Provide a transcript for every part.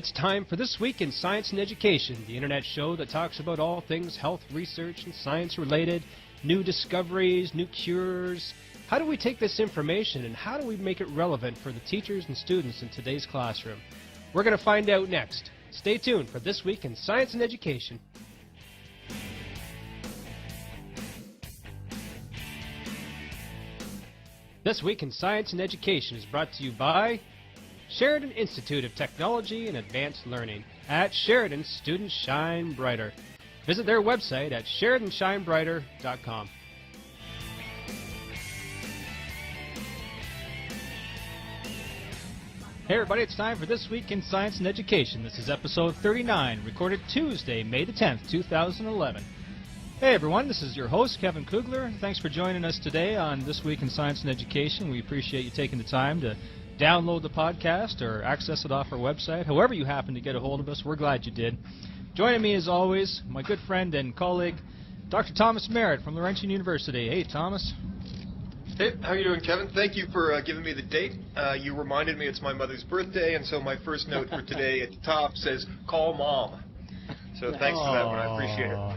It's time for This Week in Science and Education, the internet show that talks about all things health, research, and science-related, new discoveries, new cures. How do we take this information and how do we make it relevant for the teachers and students in today's classroom? We're going to find out next. Stay tuned for This Week in Science and Education. This Week in Science and Education is brought to you by Sheridan Institute of Technology and Advanced Learning. At Sheridan, students shine brighter. Visit their website at SheridanShineBrighter.com. Hey everybody, it's time for This Week in Science and Education. This is episode 39, recorded Tuesday, May the 10th, 2011. Hey everyone, this is your host, Kevin Cougler. Thanks for joining us today on This Week in Science and Education. We appreciate you taking the time to download the podcast or access it off our website. However you happen to get a hold of us, we're glad you did. Joining me as always, my good friend and colleague, Dr. Thomas Merritt from Laurentian University. Hey Thomas. Hey, how are you doing, Kevin? Thank you for giving me the date. You reminded me it's my mother's birthday, and so my first note for today at the top says, call Mom. So thanks for that one, I appreciate it.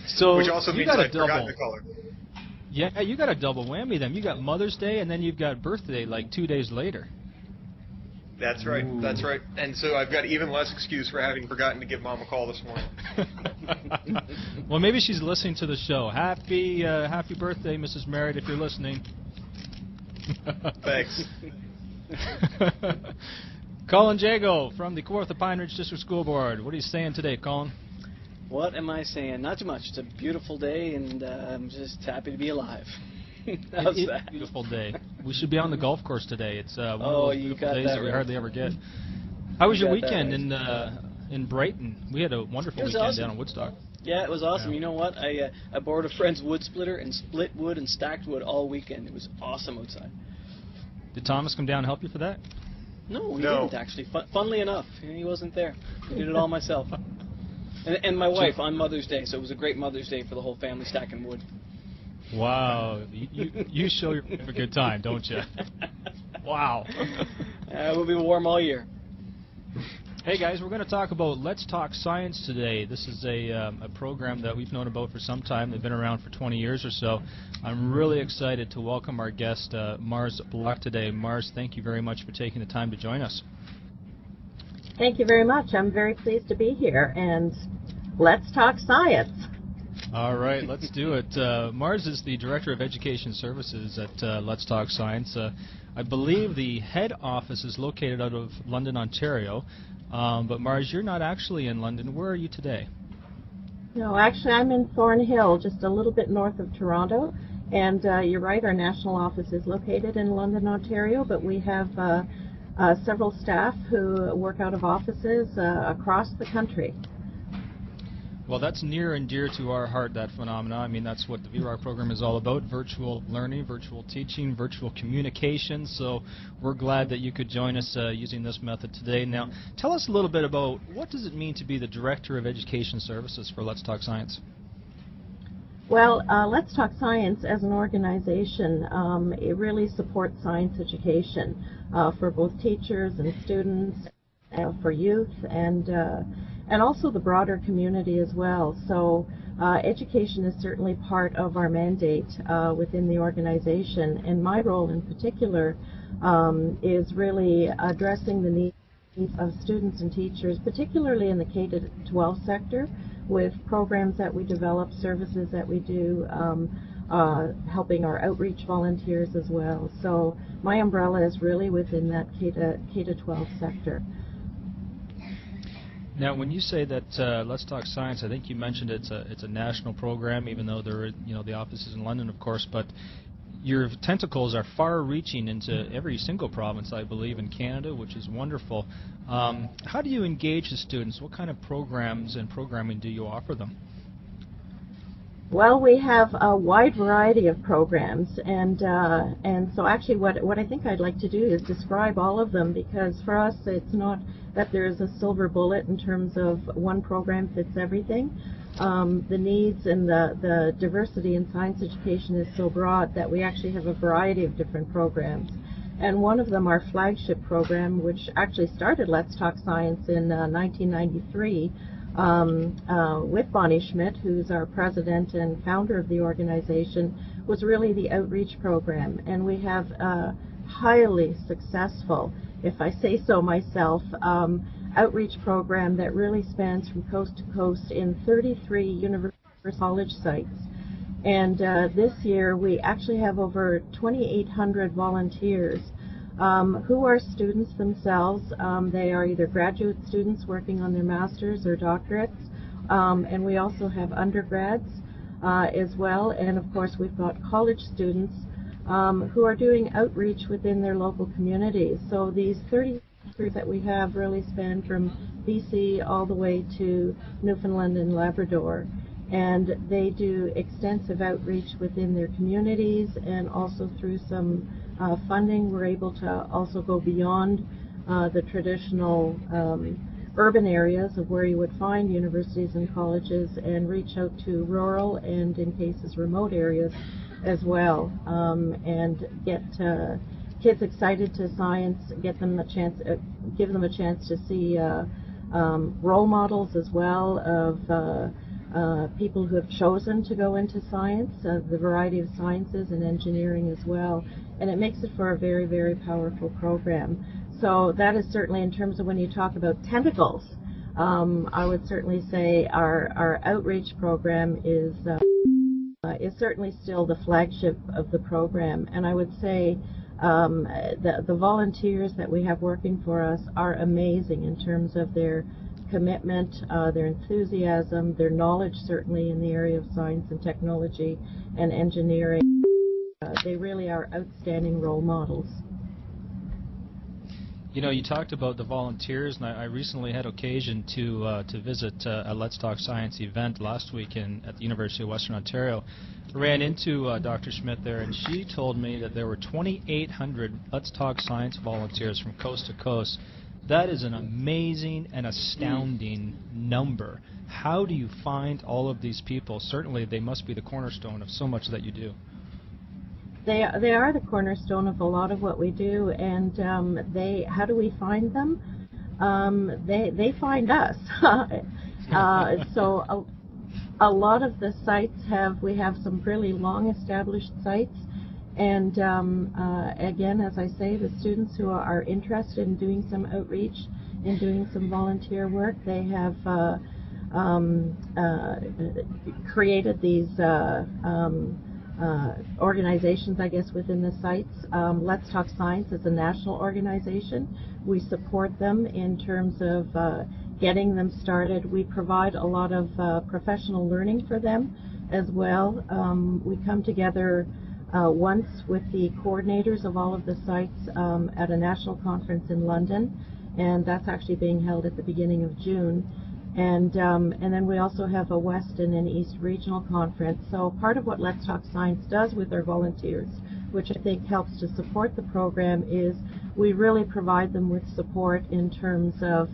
So which also means I forgot to call her. Yeah, you got a double whammy then. You got Mother's Day and then you've got birthday like 2 days later. That's right, that's right. And so I've got even less excuse for having forgotten to give Mom a call this morning. Well, maybe she's listening to the show. Happy birthday, Mrs. Merritt, if you're listening. Thanks. Colin Jagoe from the Kawartha Pine Ridge District School Board. What are you saying today, Colin? What am I saying? Not too much. It's a beautiful day, and I'm just happy to be alive. How's that? A beautiful day. We should be on the golf course today. It's one of those beautiful days that we hardly ever get. How was your weekend in Brighton? We had a wonderful weekend down in Woodstock. Yeah, it was awesome. Yeah. You know what? I borrowed a friend's wood splitter and split wood and stacked wood all weekend. It was awesome outside. Did Thomas come down and help you for that? No, he didn't actually. Funnily enough, he wasn't there. I did it all myself. And my wife on Mother's Day, so it was a great Mother's Day for the whole family stacking wood. Wow, you show you're having a good time, don't you? Wow. We'll be warm all year. Hey guys, we're going to talk about Let's Talk Science today. This is a program that we've known about for some time. They've been around for 20 years or so. I'm really excited to welcome our guest, Mars Bloch, today. Mars, thank you very much for taking the time to join us. Thank you very much. I'm very pleased to be here, and let's talk science. All right, let's do it. Mars is the Director of Education Services at Let's Talk Science. I believe the head office is located out of London, Ontario, but Mars, you're not actually in London. Where are you today? No, actually I'm in Thornhill, just a little bit north of Toronto, and you're right, our national office is located in London, Ontario, but we have several staff who work out of offices across the country. Well, that's near and dear to our heart, that phenomena. I mean, that's what the VROC program is all about, virtual learning, virtual teaching, virtual communication. So we're glad that you could join us using this method today. Now, tell us a little bit about what does it mean to be the Director of Education Services for Let's Talk Science? Well, Let's Talk Science as an organization, it really supports science education for both teachers and students, for youth, and also the broader community as well. So education is certainly part of our mandate within the organization, and my role in particular is really addressing the needs of students and teachers, particularly in the K-12 sector, with programs that we develop, services that we do, helping our outreach volunteers as well. So my umbrella is really within that K-12 sector. Now, when you say that Let's Talk Science, I think you mentioned it's a national program, even though the office is in London, of course. But your tentacles are far-reaching into every single province, I believe, in Canada, which is wonderful. How do you engage the students? What kind of programs and programming do you offer them? Well, we have a wide variety of programs, and so actually what I think I'd like to do is describe all of them, because for us it's not that there is a silver bullet in terms of one program fits everything. The needs and the diversity in science education is so broad that we actually have a variety of different programs. and one of them, our flagship program, which actually started Let's Talk Science in 1993 with Bonnie Schmidt, who's our president and founder of the organization, was really the outreach program. And we have highly successful, if I say so myself, outreach program that really spans from coast to coast in 33 university college sites. And this year we actually have over 2,800 volunteers who are students themselves. They are either graduate students working on their masters or doctorates, and we also have undergrads as well, and of course we've got college students who are doing outreach within their local communities. So these 30 that we have really span from BC all the way to Newfoundland and Labrador, and they do extensive outreach within their communities, and also through some funding we're able to also go beyond the traditional urban areas of where you would find universities and colleges, and reach out to rural and, in cases, remote areas as well, and get kids excited to science, get them a chance, give them a chance to see role models as well of people who have chosen to go into science, the variety of sciences and engineering as well, and it makes it for a very, very powerful program. So that is certainly, in terms of when you talk about tentacles, I would certainly say our outreach program is certainly still the flagship of the program, and I would say the volunteers that we have working for us are amazing in terms of their commitment, their enthusiasm, their knowledge certainly in the area of science and technology and engineering. They really are outstanding role models. You know, you talked about the volunteers, and I recently had occasion to visit a Let's Talk Science event last week at the University of Western Ontario. Ran into Dr. Schmidt there, and she told me that there were 2,800 Let's Talk Science volunteers from coast to coast. That is an amazing and astounding number. How do you find all of these people? Certainly they must be the cornerstone of so much that you do. They are the cornerstone of a lot of what we do, and how do we find them? They find us. So a lot of the sites we have some really long established sites, and again, as I say, the students who are interested in doing some outreach and doing some volunteer work, they have created these organizations, I guess, within the sites. Let's Talk Science is a national organization. We support them in terms of getting them started. We provide a lot of professional learning for them as well. We come together once with the coordinators of all of the sites at a national conference in London, and that's actually being held at the beginning of June. And then we also have a West and an East regional conference. So part of what Let's Talk Science does with our volunteers, which I think helps to support the program, is we really provide them with support in terms of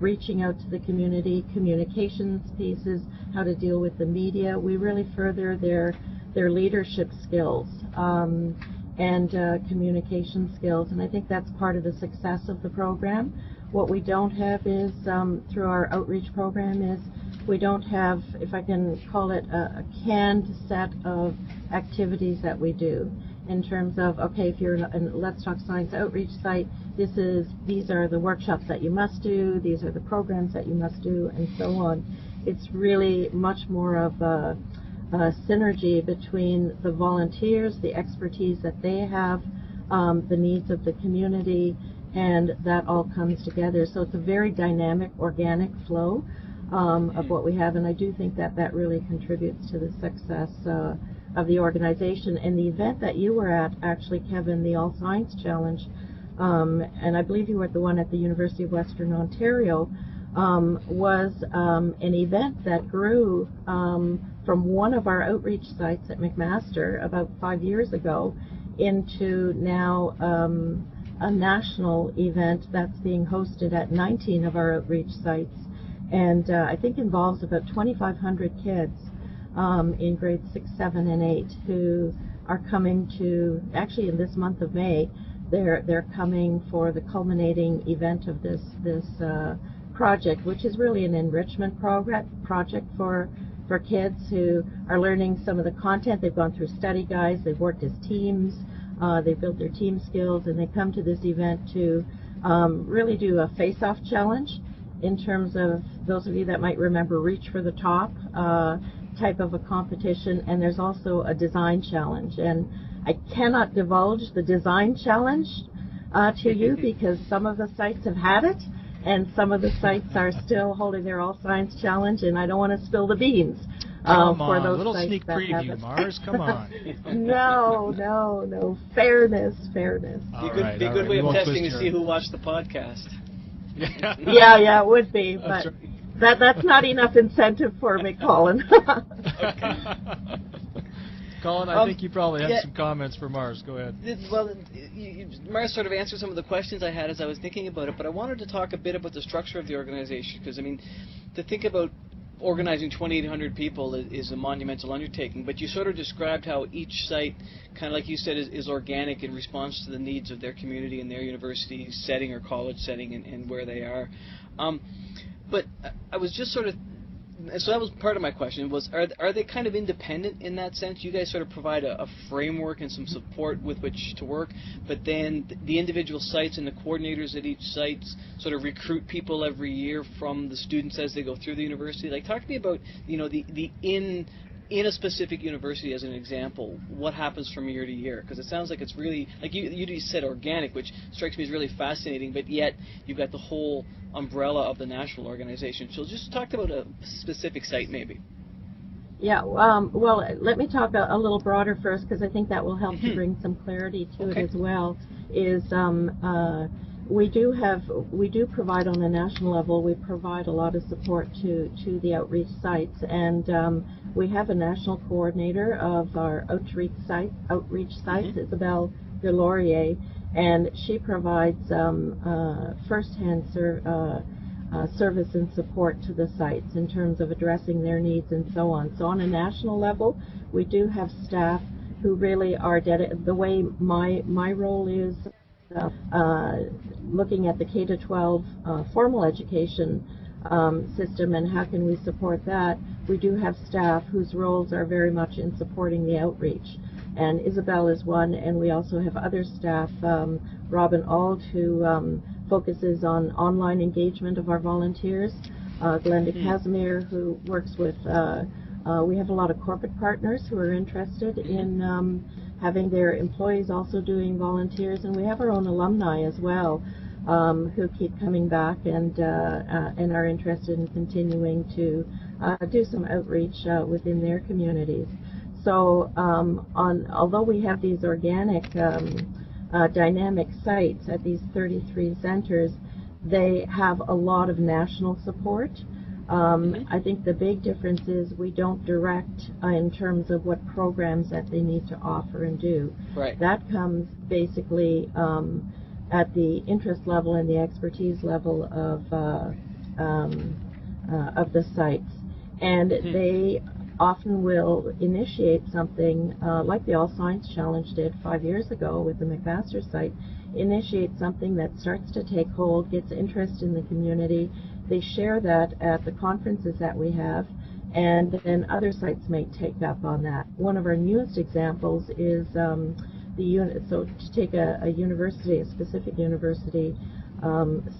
reaching out to the community, communications pieces, how to deal with the media. We really further their leadership skills and communication skills, and I think that's part of the success of the program. What we don't have is, through our outreach program, is we don't have, if I can call it, a canned set of activities that we do in terms of, okay, if you're in a Let's Talk Science outreach site, these are the workshops that you must do, these are the programs that you must do, and so on. It's really much more of a synergy between the volunteers, the expertise that they have, the needs of the community, and that all comes together. So it's a very dynamic, organic flow of what we have, and I do think that that really contributes to the success of the organization. And the event that you were at, actually, Kevin, the All Science Challenge, and I believe you were at the one at the University of Western Ontario, was an event that grew from one of our outreach sites at McMaster about 5 years ago into now a national event that's being hosted at 19 of our outreach sites, and I think involves about 2,500 kids in grades 6, 7, and 8 who are coming to, actually in this month of May, they're coming for the culminating event of this project, which is really an enrichment project for kids who are learning some of the content. They've gone through study guides, they've worked as teams, they've built their team skills, and they come to this event to really do a face-off challenge in terms of, those of you that might remember, Reach for the Top type of a competition, and there's also a design challenge. And I cannot divulge the design challenge to you because some of the sites have had it, and some of the sites are still holding their All Science Challenge, and I don't want to spill the beans for those little sites sneak that preview, have it. Mars, come on. No. Fairness. Be a good way of testing to see who watched the podcast. Yeah, it would be, but that's not enough incentive for me, Colin. Colin, I think you probably have some comments for Mars. Go ahead. Well, Mars sort of answered some of the questions I had as I was thinking about it, but I wanted to talk a bit about the structure of the organization, because, I mean, to think about organizing 2,800 people is a monumental undertaking, but you sort of described how each site, kind of like you said, is organic in response to the needs of their community and their university setting or college setting and where they are. But I was just sort of, so that was part of my question, was are they kind of independent in that sense? You guys sort of provide a framework and some support with which to work, but then the individual sites and the coordinators at each site sort of recruit people every year from the students as they go through the university. Like, talk to me about, you know, the in a specific university, as an example, what happens from year to year? Because it sounds like it's really, like you said, organic, which strikes me as really fascinating, but yet you've got the whole umbrella of the national organization. So just talk about a specific site, maybe. Yeah, well, let me talk a little broader first, because I think that will help to bring some clarity to it as well. We do provide on a national level. We provide a lot of support to the outreach sites, and we have a national coordinator of our outreach sites, Isabelle Delorier, and she provides first-hand service and support to the sites in terms of addressing their needs and so on. So on a national level, we do have staff who really are dedicated. The way my role is looking at the K-12 formal education system and how can we support that, we do have staff whose roles are very much in supporting the outreach. And Isabel is one, and we also have other staff, Robin Auld, who focuses on online engagement of our volunteers, Glenda Casimir, who works with, we have a lot of corporate partners who are interested in having their employees also doing volunteers, and we have our own alumni as well, who keep coming back and are interested in continuing to do some outreach within their communities. So although we have these organic dynamic sites at these 33 centers, they have a lot of national support. I think the big difference is we don't direct in terms of what programs that they need to offer and do. Right. That comes basically at the interest level and the expertise level of the sites. And they often will initiate something like the All Science Challenge did 5 years ago with the McMaster site, initiate something that starts to take hold, gets interest in the community. They share that at the conferences that we have, and then other sites may take up on that. One of our newest examples is so to take a university, a specific university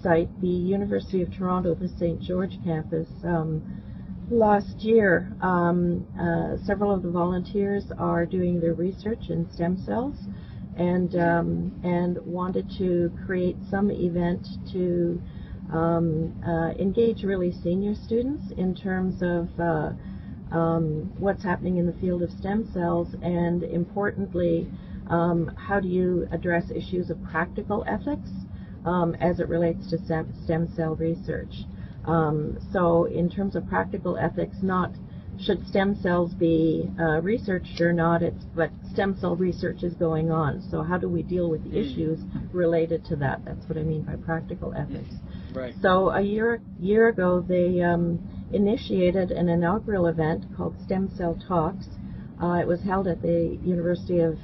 site, the University of Toronto, the St. George campus. Last year, several of the volunteers are doing their research in stem cells, and wanted to create some event to engage really senior students in terms of what's happening in the field of stem cells, and importantly, how do you address issues of practical ethics as it relates to stem cell research. So in terms of practical ethics, not should stem cells be researched or not, but stem cell research is going on. So how do we deal with the issues related to that? That's what I mean by practical ethics. Right. So a year ago, they initiated an inaugural event called Stem Cell Talks It was held at the University of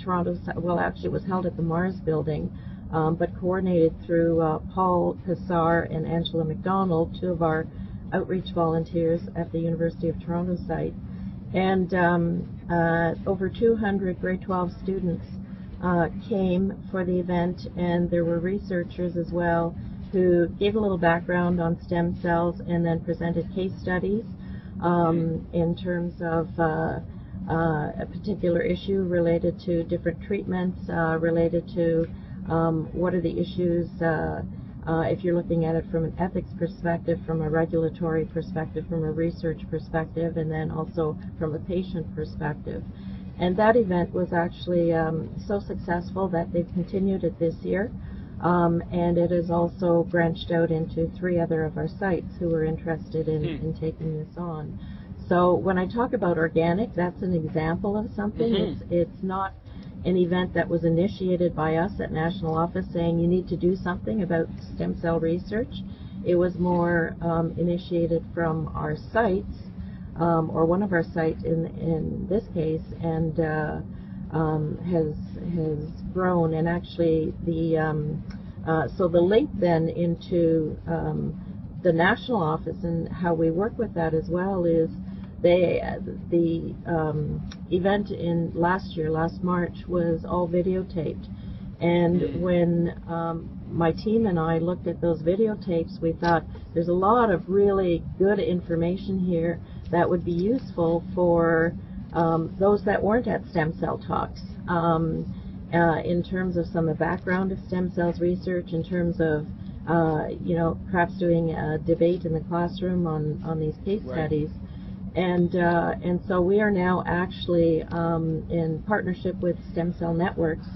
Toronto, well actually it was held at the Mars building, but coordinated through Paul Pissar and Angela McDonald, two of our outreach volunteers at the University of Toronto site. And over 200 grade 12 students came for the event, and there were researchers as well who gave a little background on stem cells and then presented case studies in terms of a particular issue related to different treatments, related to what are the issues if you're looking at it from an ethics perspective, from a regulatory perspective, from a research perspective, and then also from a patient perspective. And that event was actually so successful that they've continued it this year, and it has also branched out into 3 other of our sites who are interested in taking this on. So when I talk about organic, that's an example of something. It's not an event that was initiated by us at National Office saying you need to do something about stem cell research. It was more initiated from our sites, or one of our sites in this case, and has grown. And actually so the link then into the National Office and how we work with that as well is the event in last March was all videotaped, and when my team and I looked at those videotapes, we thought there's a lot of really good information here that would be useful for those that weren't at stem cell talks, in terms of some of the background of stem cells research, in terms of perhaps doing a debate in the classroom on these case studies. And so we are now actually in partnership with Stem Cell Networks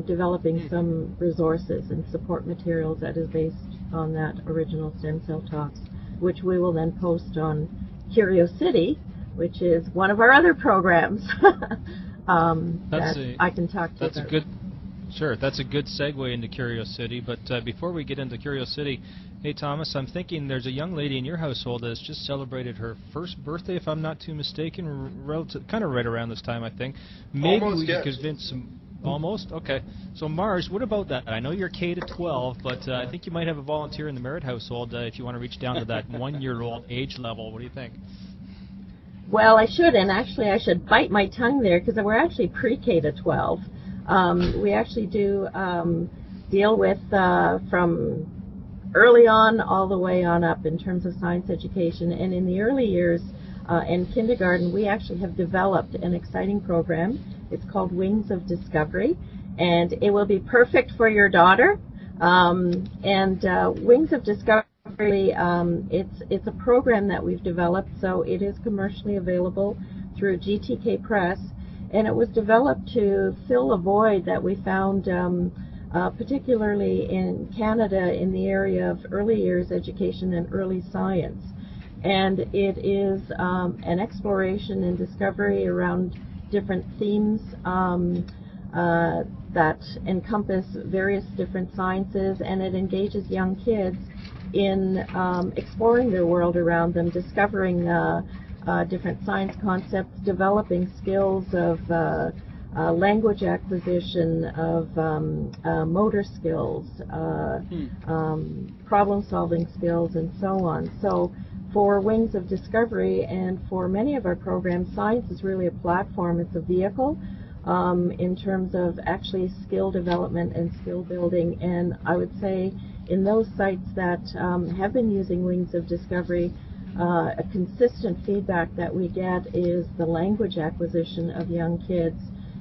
developing some resources and support materials that is based on that original stem cell talks, which we will then post on Curiosity, which is one of our other programs that I can talk to you about. Sure, that's a good segue into Curiosity, but before we get into Curiosity, hey Thomas, I'm thinking there's a young lady in your household that's just celebrated her first birthday, if I'm not too mistaken, kind of right around this time, I think. Maybe we can convince some... Almost? Okay. So Mars, what about that? I know you're K to 12, but I think you might have a volunteer in the Merritt household if you want to reach down to that 1-year-old age level. What do you think? Well, I should, and actually I should bite my tongue there, because we're actually pre-K to 12. We actually do deal with from early on all the way on up in terms of science education. And in the early years in kindergarten, we actually have developed an exciting program. It's called Wings of Discovery, and it will be perfect for your daughter. Wings of Discovery, it's a program that we've developed, so it is commercially available through GTK Press. And it was developed to fill a void that we found, particularly in Canada, in the area of early years education and early science. And it is an exploration and discovery around different themes that encompass various different sciences, and it engages young kids in exploring their world around them, discovering different science concepts, developing skills of language acquisition, of motor skills, problem-solving skills, and so on. So for Wings of Discovery and for many of our programs, science is really a platform. It's a vehicle in terms of actually skill development and skill building. And I would say in those sites that have been using Wings of Discovery, a consistent feedback that we get is the language acquisition of young kids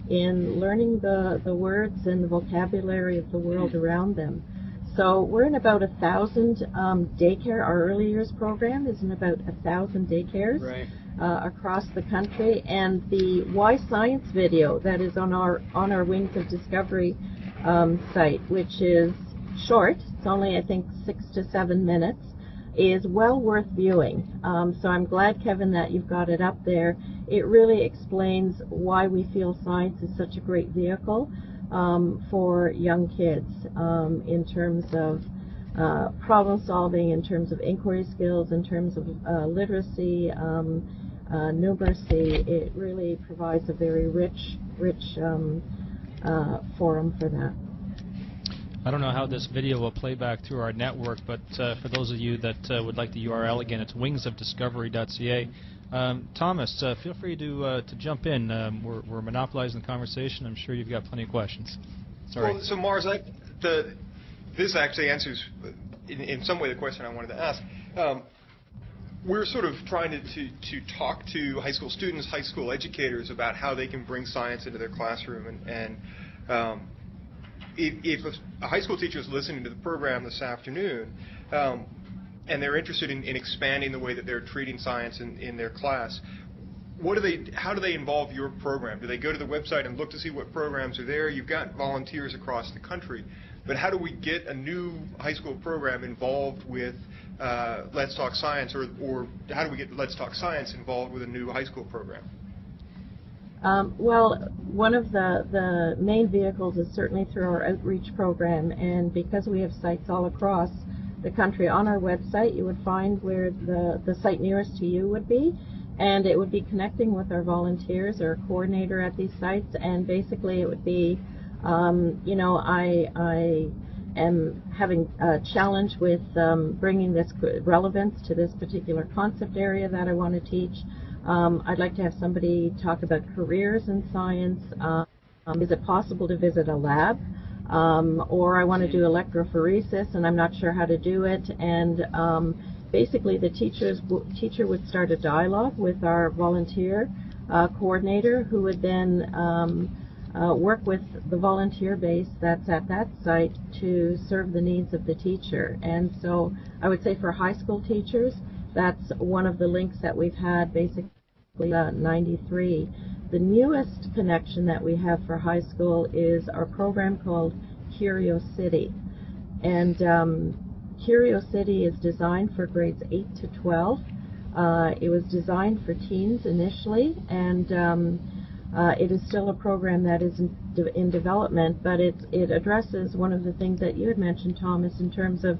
in learning the words and the vocabulary of the world around them. So we're in about 1,000 daycare. Our early years program is in about 1,000 daycares across the country, and the Why Science video that is on our Wings of Discovery site, which is short, it's only I think 6 to 7 minutes, is well worth viewing. So I'm glad, Kevin, that you've got it up there. It really explains why we feel science is such a great vehicle for young kids in terms of problem solving, in terms of inquiry skills, in terms of literacy, numeracy, it really provides a very rich forum for that. I don't know how this video will play back through our network, but for those of you that would like the URL again, it's wingsofdiscovery.ca. Thomas, feel free to jump in. We're monopolizing the conversation. I'm sure you've got plenty of questions. Sorry. Well, so Mars, this actually answers in some way the question I wanted to ask. We're sort of trying to talk to high school students, high school educators about how they can bring science into their classroom. And if a high school teacher is listening to the program this afternoon and they're interested in expanding the way that they're treating science in their class, how do they involve your program? Do they go to the website and look to see what programs are there? You've got volunteers across the country, but how do we get a new high school program involved with Let's Talk Science, or how do we get Let's Talk Science involved with a new high school program? Well, one of the main vehicles is certainly through our outreach program, and because we have sites all across the country, on our website you would find where the site nearest to you would be, and it would be connecting with our volunteers or a coordinator at these sites, and basically it would be, you know, I am having a challenge with bringing this relevance to this particular concept area that I want to teach. I'd like to have somebody talk about careers in science. Is it possible to visit a lab? Or I want to do electrophoresis and I'm not sure how to do it. And basically the teacher would start a dialogue with our volunteer coordinator, who would then work with the volunteer base that's at that site to serve the needs of the teacher. And so I would say for high school teachers, that's one of the links that we've had basically 93. The newest connection that we have for high school is our program called Curiosity. And Curiosity is designed for grades 8 to 12. It was designed for teens initially, and it is still a program that is in development, but it addresses one of the things that you had mentioned, Thomas, in terms of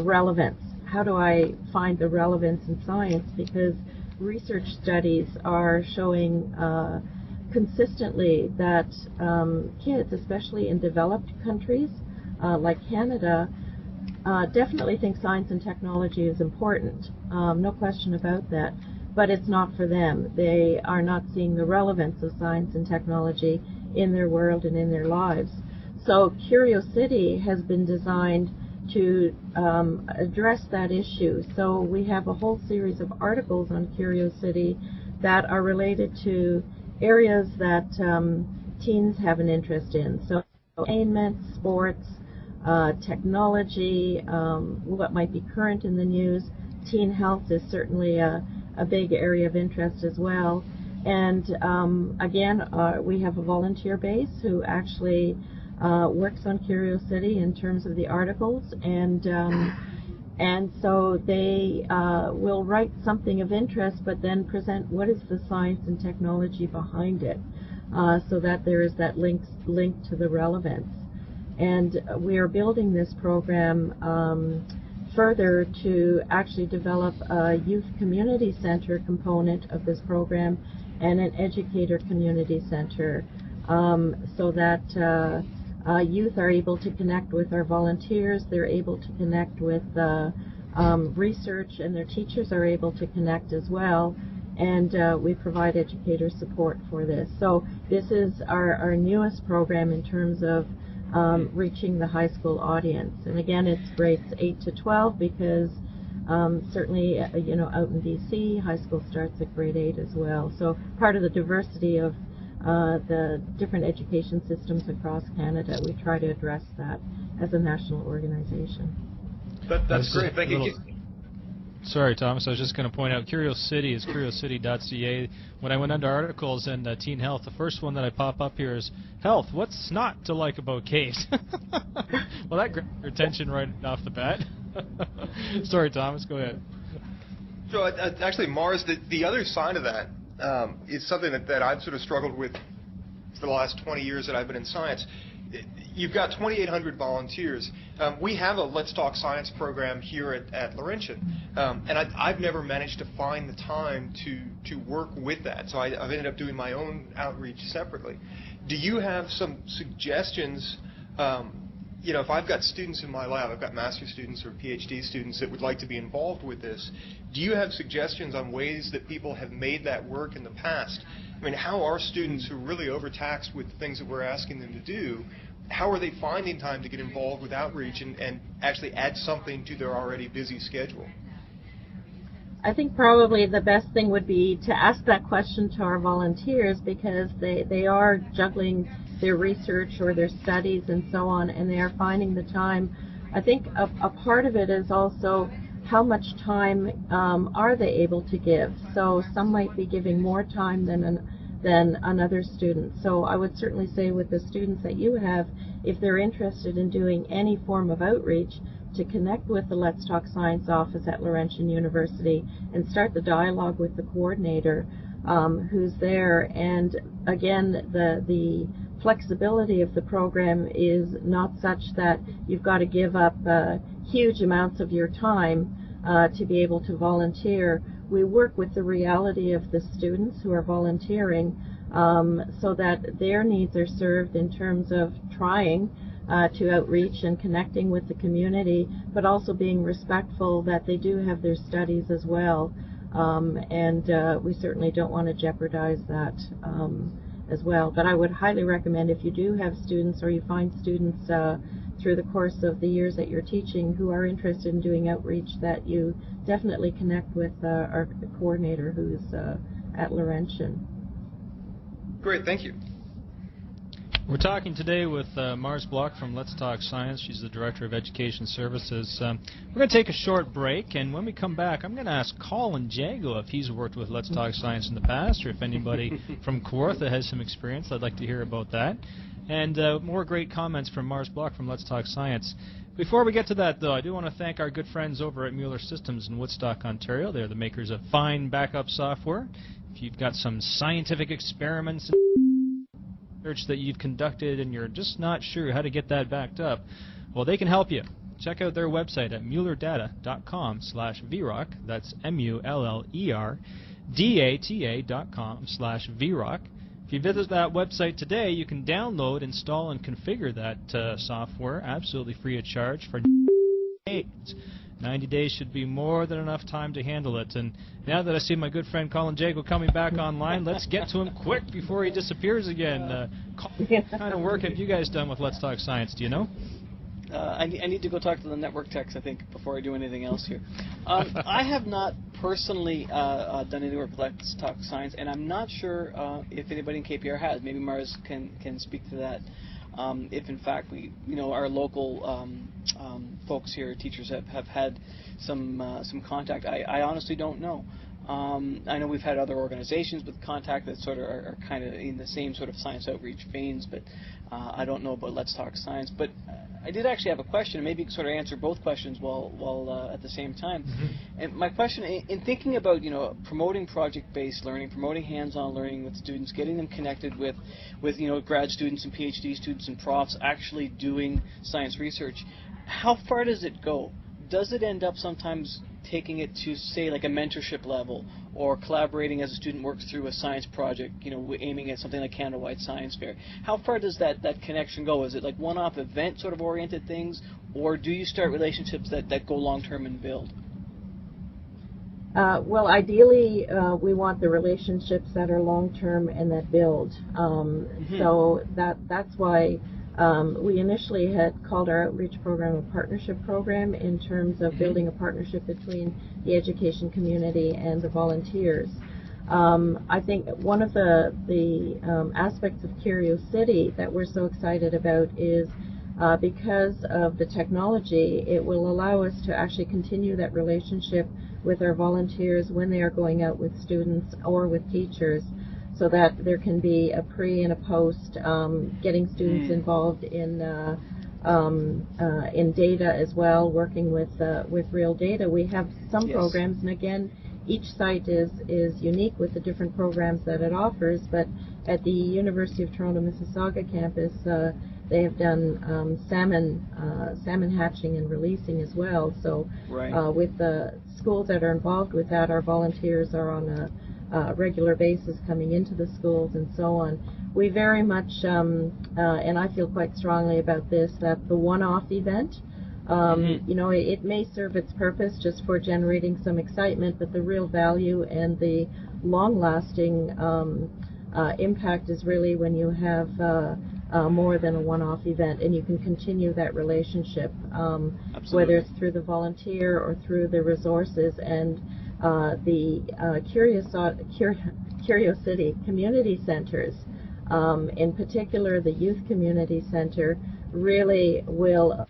relevance. How do I find the relevance in science? Because research studies are showing consistently that kids, especially in developed countries like Canada, definitely think science and technology is important. No question about that. But it's not for them. They are not seeing the relevance of science and technology in their world and in their lives. So Curiosity has been designed to address that issue. So we have a whole series of articles on Curiosity that are related to areas that teens have an interest in. So entertainment, sports, technology, what might be current in the news. Teen health is certainly a big area of interest as well. And again, we have a volunteer base who actually works on Curiosity in terms of the articles, and so they will write something of interest, but then present what is the science and technology behind it, so that there is that link to the relevance. And we are building this program further to actually develop a youth community center component of this program and an educator community center, so that youth are able to connect with our volunteers, they're able to connect with research, and their teachers are able to connect as well, and we provide educator support for this. So this is our newest program in terms of reaching the high school audience. And again, it's grades 8 to 12 because certainly, you know, out in BC, high school starts at grade 8 as well. So part of the diversity of the different education systems across Canada, we try to address that as a national organization. That's great. Thank you. Sorry, Thomas, I was just going to point out Curiosity is curiosity.ca. When I went under articles and teen health, the first one that I pop up here is health. What's not to like about caves? Well, that grabbed your attention right off the bat. Sorry, Thomas, go ahead. So actually, Mars, the other side of that is something that I've sort of struggled with for the last 20 years that I've been in science. you've got 2,800 volunteers. We have a Let's Talk Science program here at Laurentian, and I've never managed to find the time to work with that. So I've ended up doing my own outreach separately. Do you have some suggestions? If I've got students in my lab, I've got master's students or PhD students that would like to be involved with this, do you have suggestions on ways that people have made that work in the past? I mean, how are students who are really overtaxed with the things that we're asking them to do, how are they finding time to get involved with outreach and actually add something to their already busy schedule? I think probably the best thing would be to ask that question to our volunteers, because they are juggling their research or their studies and so on, and they are finding the time. I think a part of it is also how much time are they able to give. So some might be giving more time than another student. So I would certainly say with the students that you have, if they're interested in doing any form of outreach, to connect with the Let's Talk Science office at Laurentian University and start the dialogue with the coordinator who's there. And again, the flexibility of the program is not such that you've got to give up huge amounts of your time to be able to volunteer. We work with the reality of the students who are volunteering so that their needs are served in terms of trying to outreach and connecting with the community, but also being respectful that they do have their studies as well. And we certainly don't want to jeopardize that as well. But I would highly recommend, if you do have students or you find students through the course of the years that you're teaching who are interested in doing outreach, that you definitely connect with our coordinator who's at Laurentian. Great, thank you. We're talking today with Mars Bloch from Let's Talk Science. She's the Director of Education Services. We're going to take a short break, and when we come back, I'm going to ask Colin Jagoe if he's worked with Let's Talk Science in the past, or if anybody from Kawartha has some experience. I'd like to hear about that. And more great comments from Mars Bloch from Let's Talk Science. Before we get to that, though, I do want to thank our good friends over at Mueller Systems in Woodstock, Ontario. They're the makers of fine backup software. If you've got some scientific experiments that you've conducted and you're just not sure how to get that backed up, well, they can help you. Check out their website at muellerdata.com/VROC. That's muellerdata.com/VROC. If you visit that website today, you can download, install, and configure that software absolutely free of charge for 8 days. 90 days should be more than enough time to handle it. And now that I see my good friend Colin Jagoe coming back online, let's get to him quick before he disappears again. Colin, what kind of work have you guys done with Let's Talk Science? Do you know? I need to go talk to the network techs, I think, before I do anything else here. I have not personally done any work with Let's Talk Science, and I'm not sure if anybody in KPR has. Maybe Mars can speak to that. If in fact our local folks here, teachers, have had some contact. I honestly don't know. I know we've had other organizations with contact that sort of are kind of in the same sort of science outreach veins, but I don't know about Let's Talk Science. But I did actually have a question, and maybe you can sort of answer both questions while at the same time. Mm-hmm. And my question, in thinking about promoting project-based learning, promoting hands-on learning with students, getting them connected with grad students and PhD students and profs actually doing science research, how far does it go? Does it end up sometimes taking it to, say, like a mentorship level, or collaborating as a student works through a science project, aiming at something like Canada-wide Science Fair? How far does that connection go? Is it like one-off event sort of oriented things, or do you start relationships that go long-term and build? Well, ideally, we want the relationships that are long-term and that build. So that's why we initially had called our outreach program a partnership program, in terms of building a partnership between the education community and the volunteers. I think one of the aspects of Curiosity that we're so excited about is because of the technology, it will allow us to actually continue that relationship with our volunteers when they are going out with students or with teachers, so that there can be a pre and a post, getting students involved in data as well, working with real data. We have some programs, and again, each site is unique with the different programs that it offers, but at the University of Toronto Mississauga campus, they have done salmon hatching and releasing as well. So with the schools that are involved with that, our volunteers are on a regular basis coming into the schools and so on. We very much, and I feel quite strongly about this, that the one-off event, you know, it may serve its purpose just for generating some excitement, but the real value and the long-lasting impact is really when you have more than a one-off event, and you can continue that relationship, whether it's through the volunteer or through the resources. And the Curiosity community centers, in particular the Youth Community Center, really will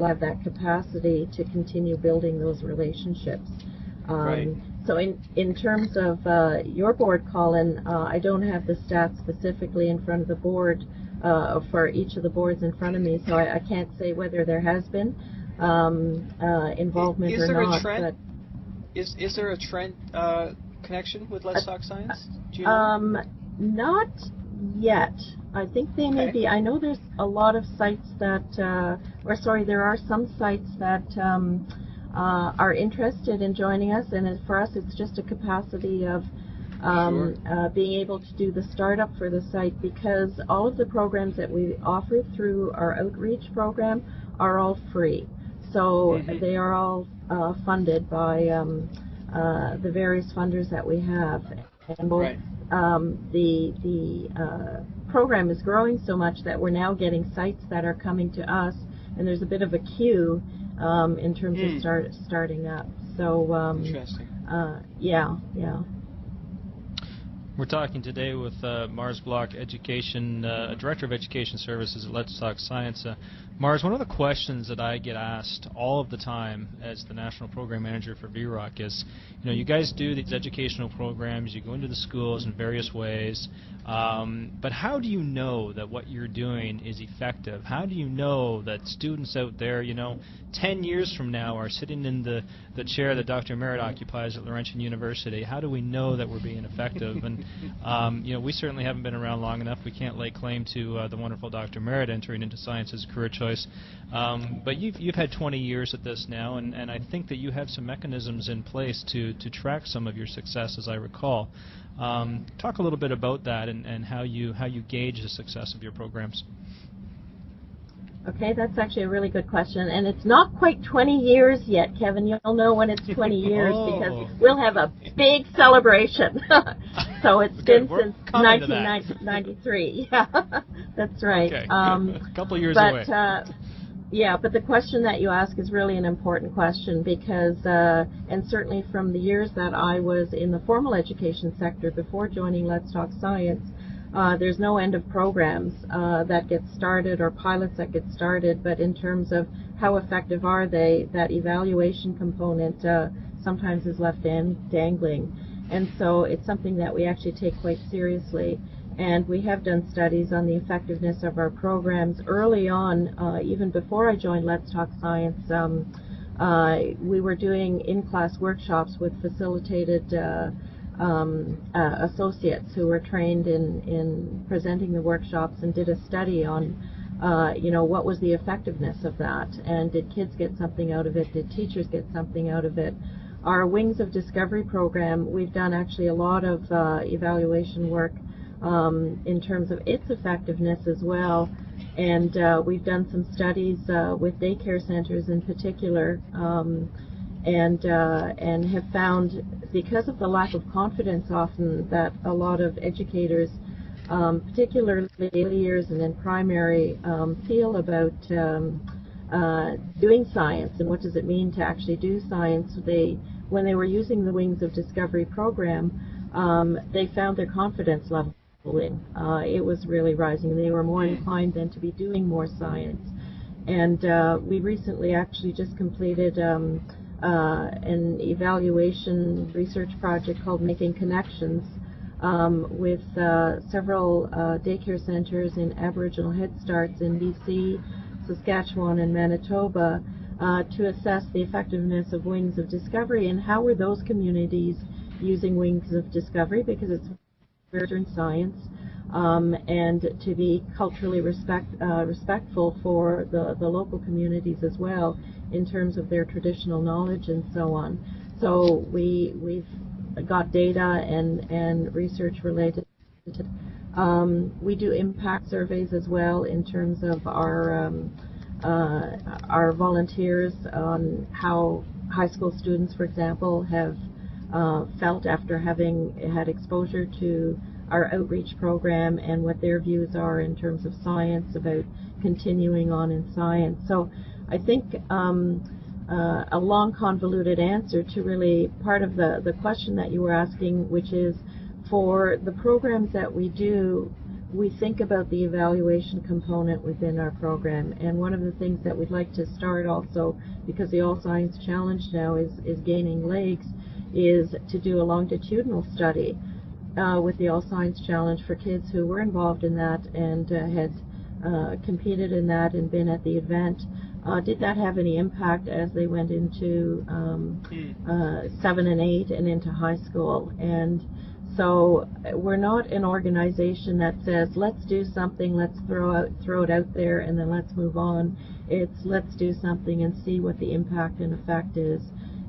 have that capacity to continue building those relationships. So in terms of your board, Colin, I don't have the stats specifically in front of the board for each of the boards in front of me, so I can't say whether there has been involvement or not. But is there a trend connection with Let's Talk Science? Do you know? Not yet. I think they may be. I know there's a lot of sites that, there are some sites that are interested in joining us, and for us it's just a capacity of being able to do the startup for the site, because all of the programs that we offer through our outreach program are all free. So they are all funded by the various funders that we have. And the program is growing so much that we're now getting sites that are coming to us, and there's a bit of a queue in terms of starting up. So interesting. Yeah. We're talking today with Mars Bloch, Education Director of Education Services at Let's Talk Science. Mars, one of the questions that I get asked all of the time as the National Program Manager for VROC is, you know, you guys do these educational programs, you go into the schools in various ways, but how do you know that what you're doing is effective? How do you know that students out there, you know, 10 years from now are sitting in the chair that Dr. Merritt occupies at Laurentian University? How do we know that we're being effective? And, you know, we certainly haven't been around long enough. We can't lay claim to the wonderful Dr. Merritt entering into science as a career choice. But you've had 20 years at this now, and I think that you have some mechanisms in place to track some of your success, as I recall. Talk a little bit about that and how you gauge the success of your programs. Okay, that's actually a really good question, and it's not quite 20 years yet, Kevin. You'll know when it's 20 years because we'll have a big celebration. So it's been since 1993. Yeah, that's right. Okay. A couple years away. Yeah, but the question that you ask is really an important question because, and certainly from the years that I was in the formal education sector before joining Let's Talk Science, there's no end of programs that get started or pilots that get started, but in terms of how effective are they, that evaluation component sometimes is left dangling. And so it's something that we actually take quite seriously. And we have done studies on the effectiveness of our programs early on, even before I joined Let's Talk Science. We were doing in-class workshops with facilitated associates who were trained in presenting the workshops, and did a study on, you know, what was the effectiveness of that, and did kids get something out of it, did teachers get something out of it. Our Wings of Discovery program, we've done actually a lot of evaluation work in terms of its effectiveness as well, and we've done some studies with daycare centers in particular, and have found, because of the lack of confidence often that a lot of educators, particularly early years and in primary, feel about doing science and what does it mean to actually do science, when they were using the Wings of Discovery program, they found their confidence level. It was really rising. They were more inclined then to be doing more science. And we recently actually just completed an evaluation research project called Making Connections with several daycare centers in Aboriginal Head Starts in BC, Saskatchewan, and Manitoba to assess the effectiveness of Wings of Discovery and how were those communities using Wings of Discovery, because it's in science, and to be culturally respectful for the local communities as well in terms of their traditional knowledge and so on. So we've got data and research related to we do impact surveys as well in terms of our volunteers on how high school students, for example, have felt after having had exposure to our outreach program and what their views are in terms of science, about continuing on in science. So I think a long convoluted answer to really part of the question that you were asking, which is for the programs that we do, we think about the evaluation component within our program. And one of the things that we'd like to start also, because the All Science Challenge now is gaining legs, is to do a longitudinal study with the All Science Challenge for kids who were involved in that and had competed in that and been at the event. Did that have any impact as they went into 7 and 8 and into high school? And so we're not an organization that says, let's do something, let's throw it out there, and then let's move on. It's let's do something and see what the impact and effect is,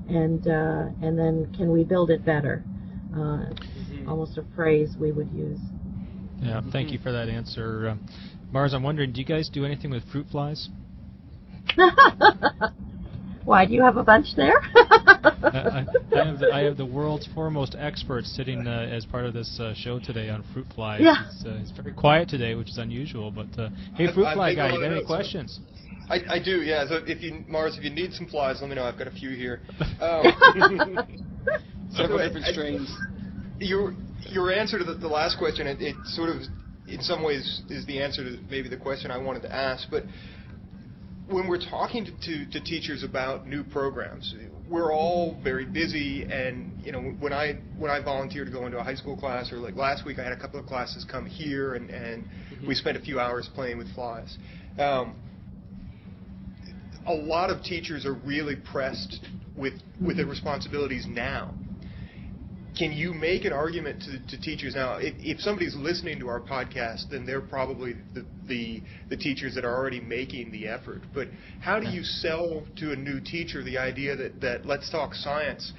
and then can we build it better? Almost a phrase we would use. Yeah, thank you for that answer. Mars, I'm wondering, do you guys do anything with fruit flies? Why, do you have a bunch there? I have the world's foremost expert sitting as part of this show today on fruit flies. Yeah. It's very quiet today, which is unusual. But hey, fruit fly guy, you got any questions? I do, yeah. So Mars, if you need some flies, let me know. I've got a few here. Several different strains. Your answer to the last question, it sort of, in some ways, is the answer to maybe the question I wanted to ask. But when we're talking to teachers about new programs, we're all very busy, and when I volunteer to go into a high school class, or like last week I had a couple of classes come here, and we spent a few hours playing with flies. A lot of teachers are really pressed with their responsibilities now. Can you make an argument to teachers now? If somebody's listening to our podcast, then they're probably the teachers that are already making the effort. But how do you sell to a new teacher the idea that Let's Talk Science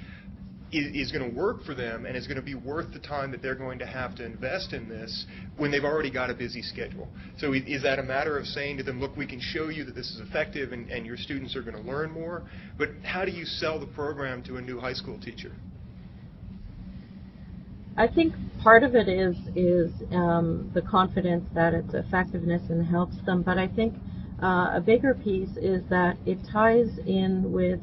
is going to work for them and is going to be worth the time that they're going to have to invest in this when they've already got a busy schedule? So is that a matter of saying to them, look, we can show you that this is effective and your students are going to learn more? But how do you sell the program to a new high school teacher? I think part of it is the confidence that its effectiveness and helps them, but I think a bigger piece is that it ties in with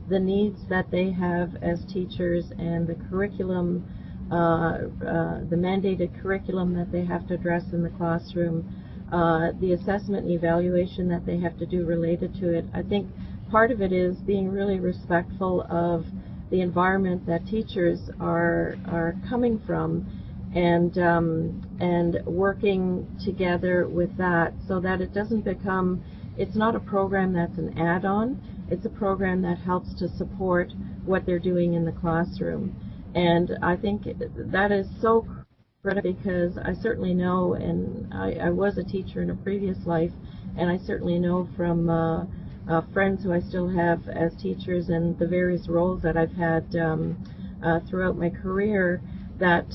the needs that they have as teachers and the curriculum, the mandated curriculum that they have to address in the classroom, the assessment and evaluation that they have to do related to it. I think part of it is being really respectful of the environment that teachers are coming from, and working together with that so that it doesn't become, it's not a program that's an add-on, it's a program that helps to support what they're doing in the classroom. And I think that is so critical, because I certainly know, and I was a teacher in a previous life, and I certainly know from friends who I still have as teachers and the various roles that I've had throughout my career, that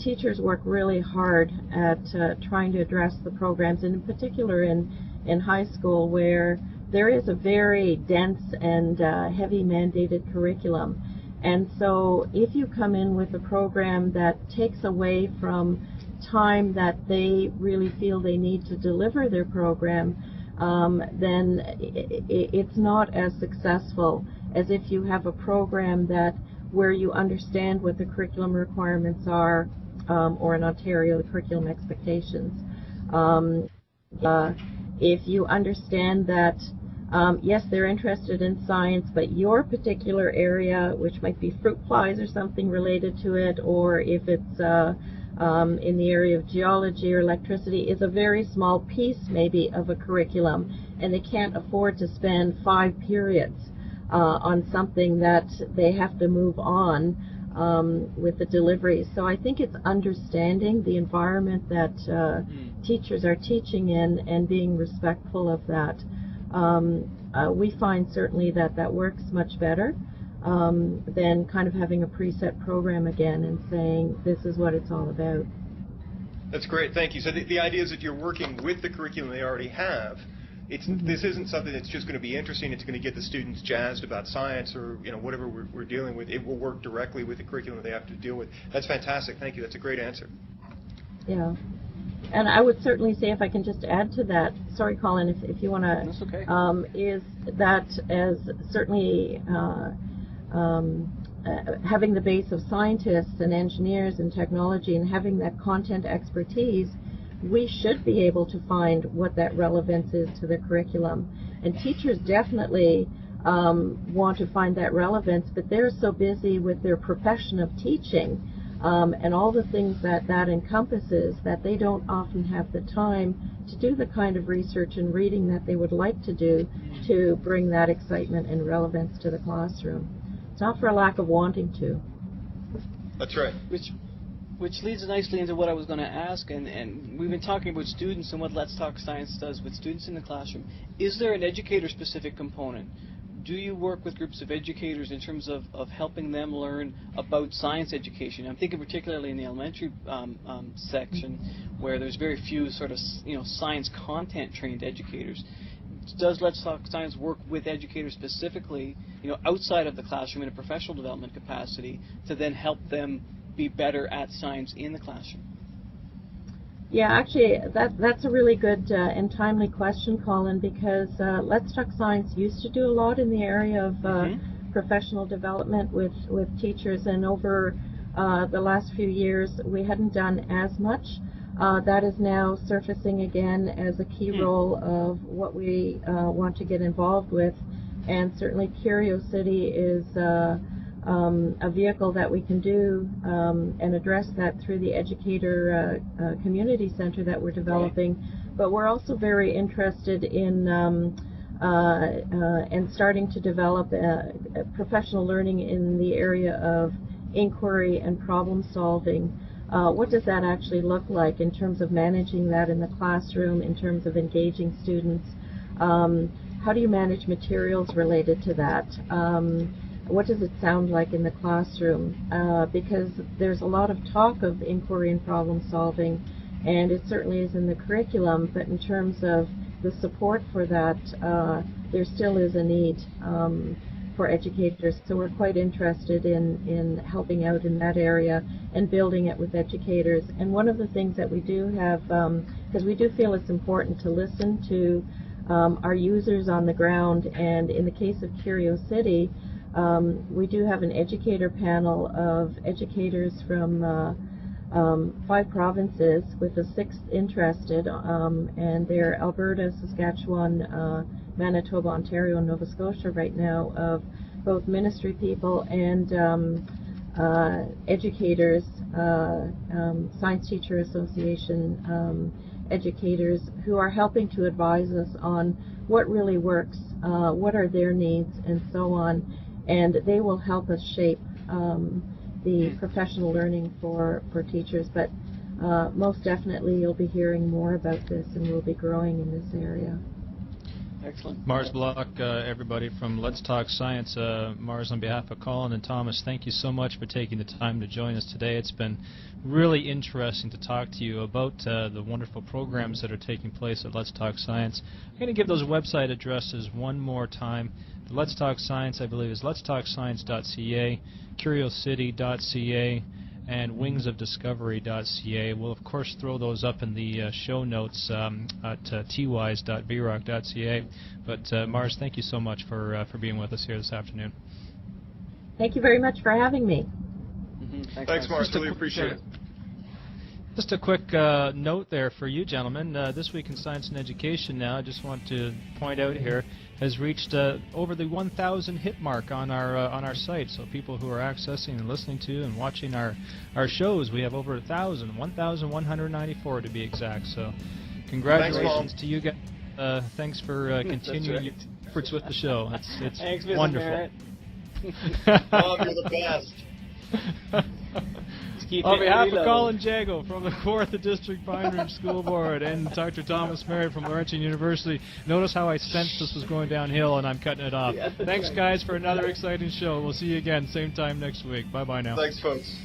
teachers work really hard at trying to address the programs, and in particular in high school, where there is a very dense and heavy mandated curriculum. And so if you come in with a program that takes away from time that they really feel they need to deliver their program, then it's not as successful as if you have a program where you understand what the curriculum requirements are, or in Ontario, the curriculum expectations. If you understand that, yes, they're interested in science, but your particular area, which might be fruit flies or something related to it, or if it's in the area of geology or electricity, is a very small piece maybe of a curriculum, and they can't afford to spend 5 periods on something that they have to move on with the delivery. So I think it's understanding the environment that teachers are teaching in and being respectful of that. We find certainly that works much better than kind of having a preset program again and saying this is what it's all about. That's great, thank you. So the idea is that you're working with the curriculum they already have. This isn't something that's just going to be interesting. It's going to get the students jazzed about science or whatever we're dealing with. It will work directly with the curriculum they have to deal with. That's fantastic. Thank you. That's a great answer. Yeah, and I would certainly say, if I can just add to that. Sorry, Colin, if you want to. That's okay. Is that as certainly having the base of scientists and engineers and technology and having that content expertise, we should be able to find what that relevance is to the curriculum. And teachers definitely want to find that relevance, but they're so busy with their profession of teaching and all the things that encompasses that they don't often have the time to do the kind of research and reading that they would like to do to bring that excitement and relevance to the classroom. It's not for a lack of wanting to. That's right. Which leads nicely into what I was going to ask, and we've been talking about students and what Let's Talk Science does with students in the classroom. Is there an educator-specific component? Do you work with groups of educators in terms of helping them learn about science education? I'm thinking particularly in the elementary section, where there's very few sort of science content trained educators. Does Let's Talk Science work with educators specifically, outside of the classroom in a professional development capacity, to then help them be better at science in the classroom? Yeah, actually, that's a really good and timely question, Colin, because Let's Talk Science used to do a lot in the area of professional development with teachers, and over the last few years we hadn't done as much. That is now surfacing again as a key role of what we want to get involved with, and certainly Curiosity is a vehicle that we can do and address that through the Educator Community Center that we're developing. But we're also very interested in and starting to develop professional learning in the area of inquiry and problem solving. What does that actually look like in terms of managing that in the classroom, in terms of engaging students? How do you manage materials related to that? What does it sound like in the classroom? Because there's a lot of talk of inquiry and problem solving, and it certainly is in the curriculum, but in terms of the support for that, there still is a need for educators. So we're quite interested in helping out in that area and building it with educators. And one of the things that we do have, because we do feel it's important to listen to our users on the ground, and in the case of Curiosity, we do have an educator panel of educators from 5 provinces, with a 6th interested, and they're Alberta, Saskatchewan, Manitoba, Ontario, and Nova Scotia right now, of both ministry people and educators, Science Teacher Association educators, who are helping to advise us on what really works, what are their needs, and so on. And they will help us shape the professional learning for teachers. But most definitely you'll be hearing more about this, and we'll be growing in this area. Excellent. Mars Bloch, everybody from Let's Talk Science. Mars, on behalf of Colin and Thomas, thank you so much for taking the time to join us today. It's been really interesting to talk to you about the wonderful programs that are taking place at Let's Talk Science. I'm going to give those website addresses one more time. Let's Talk Science, I believe, is letstalkscience.ca, curiosity.ca, and wingsofdiscovery.ca. We'll, of course, throw those up in the show notes at T-WiSE.vrock.ca. But, Mars, thank you so much for being with us here this afternoon. Thank you very much for having me. Thanks, Mars. Really appreciate it. Just a quick note there for you gentlemen. This Week in Science and Education now, I just want to point out here, has reached over the 1,000 hit mark on our site. So people who are accessing and listening to and watching our shows, we have over 1,000, 1,194 to be exact. So congratulations to you guys. Thanks for continuing your efforts with the show. It's Thanks, wonderful. Merritt. Mom, you're the best. On behalf of Colin Jagoe from the 4th District Pine Ridge School Board and Dr. Thomas Merritt from Laurentian University, notice how I sensed this was going downhill and I'm cutting it off. Thanks, guys, for another exciting show. We'll see you again, same time next week. Bye-bye now. Thanks, folks.